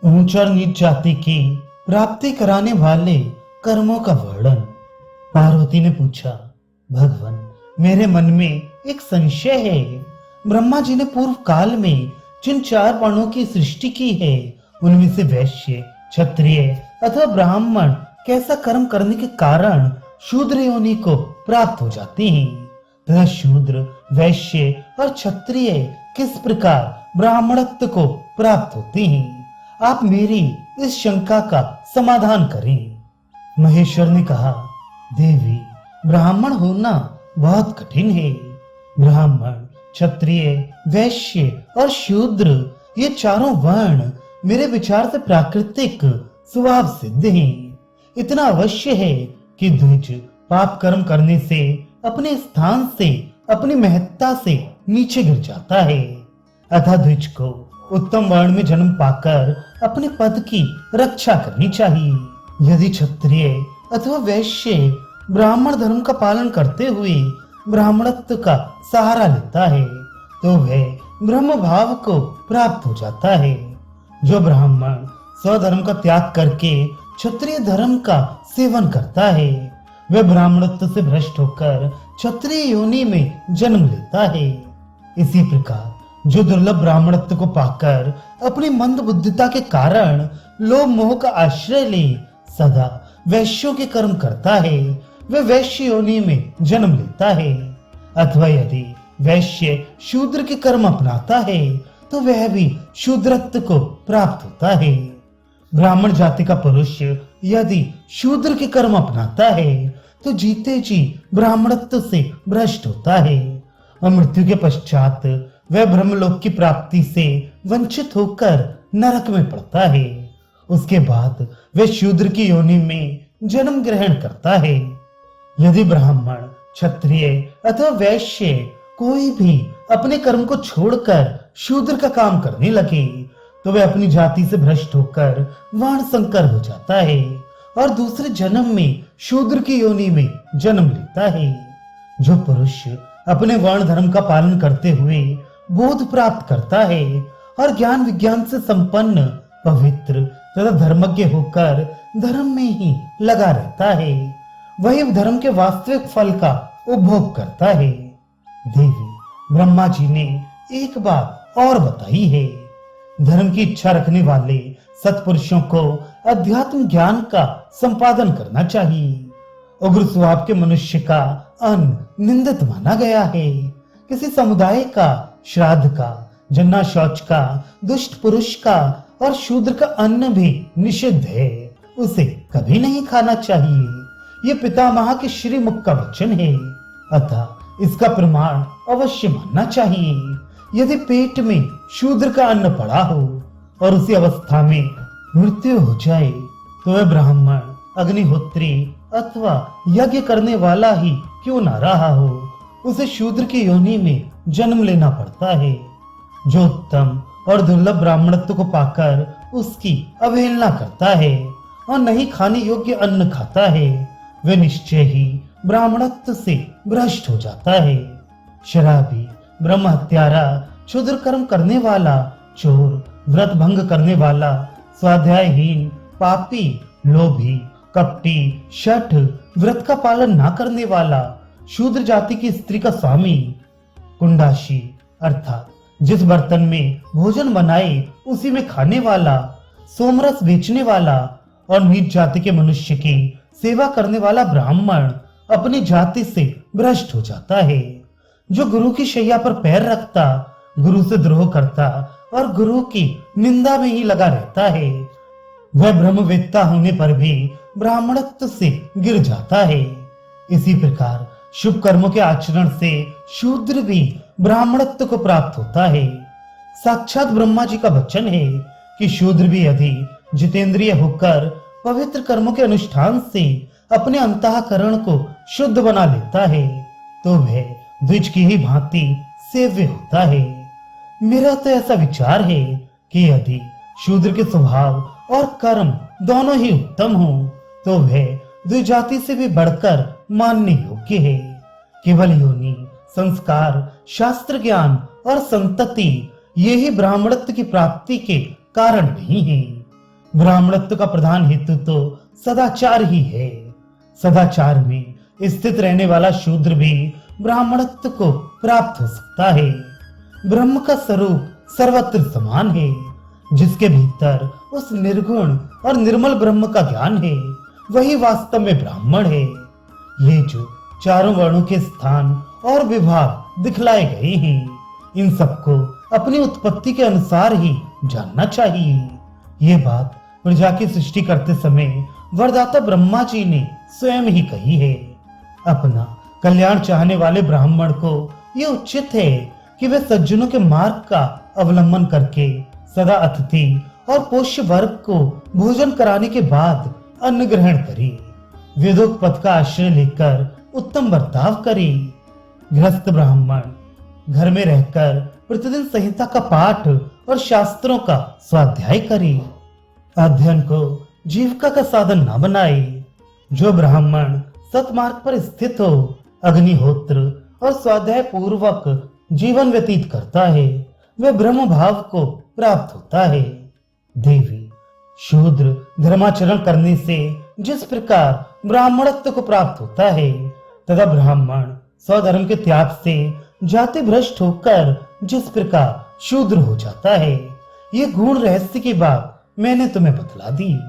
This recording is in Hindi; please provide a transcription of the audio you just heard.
ऊंच और नीच जाति की प्राप्ति कराने वाले कर्मों का वर्णन। पार्वती ने पूछा, भगवान, मेरे मन में एक संशय है। ब्रह्मा जी ने पूर्व काल में जिन चार वर्णों की सृष्टि की है, उनमें से वैश्य, क्षत्रिय अथवा ब्राह्मण कैसा कर्म करने के कारण शूद्र योनि को प्राप्त हो जाते हैं तथा शूद्र, वैश्य और क्षत्रिय किस प्रकार ब्राह्मणत्व को प्राप्त होते हैं। आप मेरी इस शंका का समाधान करें। महेश्वर ने कहा, देवी, ब्राह्मण होना बहुत कठिन है। ब्राह्मण, क्षत्रिय, वैश्य और शूद्र ये चारों वर्ण मेरे विचार से प्राकृतिक स्वभाव सिद्ध हैं। इतना अवश्य है कि द्विज पाप कर्म करने से अपने स्थान से, अपनी महत्ता से नीचे गिर जाता है। अतः द्विज को उत्तम वर्ण में जन्म पाकर अपने पद की रक्षा करनी चाहिए। यदि क्षत्रिय अथवा वैश्य ब्राह्मण धर्म का पालन करते हुए ब्राह्मणत्व का सहारा लेता है तो वह ब्रह्म भाव को प्राप्त हो जाता है। जो ब्राह्मण स्वधर्म का त्याग करके क्षत्रिय धर्म का सेवन करता है, वह ब्राह्मणत्व से भ्रष्ट होकर क्षत्रिय योनि में जन्म लेता है। इसी प्रकार जो दुर्लभ ब्राह्मणत्व को पाकर अपनी मंद बुद्धिता के कारण लोभ मोह का आश्रय ले सदा वैश्यों के कर्म करता है, वह वैश्य योनि में जन्म लेता है। अथवा यदि वैश्य शूद्र के कर्म अपनाता है तो वह भी शूद्रत्व को प्राप्त होता है। ब्राह्मण जाति का पुरुष यदि शूद्र के कर्म अपनाता है तो जीते जी ब्राह्मणत्व से भ्रष्ट होता है और मृत्यु के पश्चात वह ब्रह्मलोक की प्राप्ति से वंचित होकर नरक में पड़ता है। उसके बाद वह शूद्र की योनि में जन्म ग्रहण करता है। यदि ब्राह्मण, क्षत्रिय अथवा वैश्य कोई भी अपने कर्म को छोड़कर शूद्र का काम करने लगे तो वह अपनी जाति से भ्रष्ट होकर वर्ण संकर हो जाता है और दूसरे जन्म में शूद्र की योनि में जन्म लेता है। जो पुरुष अपने वर्ण धर्म का पालन करते हुए बोध प्राप्त करता है और ज्ञान विज्ञान से संपन्न, पवित्र तथा धर्मज्ञ होकर धर्म में ही लगा रहता है, वही धर्म के वास्तविक फल का उपभोग करता है। देवी, ब्रह्मा जी ने एक बात और बताई है। धर्म की इच्छा रखने वाले सत्पुरुषों को अध्यात्म ज्ञान का संपादन करना चाहिए। उग्र स्वभाव के मनुष्य का अन्न निंदित माना गया है। किसी समुदाय का, श्राद्ध का, जन्ना शौच का, दुष्ट पुरुष का और शूद्र का अन्न भी निषिद्ध है। उसे कभी नहीं खाना चाहिए। ये पितामह के श्री मुख का वचन है, अतः इसका प्रमाण अवश्य मानना चाहिए। यदि पेट में शूद्र का अन्न पड़ा हो और उसी अवस्था में मृत्यु हो जाए तो वह ब्राह्मण, अग्निहोत्री अथवा यज्ञ करने वाला ही क्यों ना रहा हो, उसे शूद्र की योनि में जन्म लेना पड़ता है। जो उत्तम और दुर्लभ ब्राह्मणत्व को पाकर उसकी अवहेलना करता है और नहीं खाने योग्य अन्न खाता है, वह निश्चय ही ब्राह्मणत्व से भ्रष्ट हो जाता है। शराबी, ब्रह्म हत्यारा, क्षुद्र कर्म करने वाला, चोर, व्रत भंग करने वाला, स्वाध्यायहीन, पापी, लोभी, कपटी, शठ, व्रत का पालन ना करने वाला, शूद्र जाति की स्त्री का स्वामी, कुंडाशी अर्थात जिस बर्तन में भोजन बनाए उसी में खाने वाला, सोमरस बेचने वाला और नीच जाति के मनुष्य की सेवा करने वाला ब्राह्मण अपनी जाति से भ्रष्ट हो जाता है। जो गुरु की शैया पर पैर रखता, गुरु से द्रोह करता और गुरु की निंदा में ही लगा रहता है, वह ब्रह्मवेत्ता होने पर भी ब्राह्मणत्व से गिर जाता है। इसी प्रकार शुभ कर्मों के आचरण से शूद्र भी ब्राह्मणत्व को प्राप्त होता है। साक्षात ब्रह्मा जी का वचन है कि शूद्र भी यदि जितेंद्रिय होकर पवित्र कर्मों के अनुष्ठान से अपने अंतःकरण को शुद्ध बना लेता है तो वह द्विज की ही भांति सेव्य होता है। मेरा तो ऐसा विचार है कि यदि शूद्र के स्वभाव और कर्म दोनों ही उत्तम हो तो वह द्विजाति से भी बढ़कर मानने योग्य है। केवल योनि, संस्कार, शास्त्र ज्ञान और संतति ये ही ब्राह्मणत्व की प्राप्ति के कारण नहीं है। ब्राह्मणत्व का प्रधान हेतु तो सदाचार ही है। सदाचार में स्थित रहने वाला शूद्र भी ब्राह्मणत्व को प्राप्त हो सकता है। ब्रह्म का स्वरूप सर्वत्र समान है। जिसके भीतर उस निर्गुण और निर्मल ब्रह्म का ज्ञान है, वही वास्तव में ब्राह्मण है। ये जो चारों वर्णों के स्थान और विभाग दिखलाए गए हैं, इन सबको अपनी उत्पत्ति के अनुसार ही जानना चाहिए। ये बात प्रजा की सृष्टि करते समय वरदाता ब्रह्मा जी ने स्वयं ही कही है। अपना कल्याण चाहने वाले ब्राह्मण को ये उचित है कि वे सज्जनों के मार्ग का अवलंबन करके सदा अतिथि और पोष्य वर्ग को भोजन कराने के बाद अन्न ग्रहण करे। वेदोक्त पद का आश्रय लेकर उत्तम बर्ताव करे। गृहस्थ ब्राह्मण घर में रहकर प्रतिदिन संहिता का पाठ और शास्त्रों का स्वाध्याय करे। अध्ययन को जीविका का साधन न बनाए। जो ब्राह्मण सतमार्ग पर स्थित हो, अग्निहोत्र और स्वाध्याय पूर्वक जीवन व्यतीत करता है, वह ब्रह्म भाव को प्राप्त होता है। देवी, शूद्र धर्माचरण करने से जिस प्रकार ब्राह्मणत्व को प्राप्त होता है, तथा ब्राह्मण स्वधर्म के त्याग से जाति भ्रष्ट होकर जिस प्रकार शूद्र हो जाता है, ये गूढ़ रहस्य की बात मैंने तुम्हें बतला दी।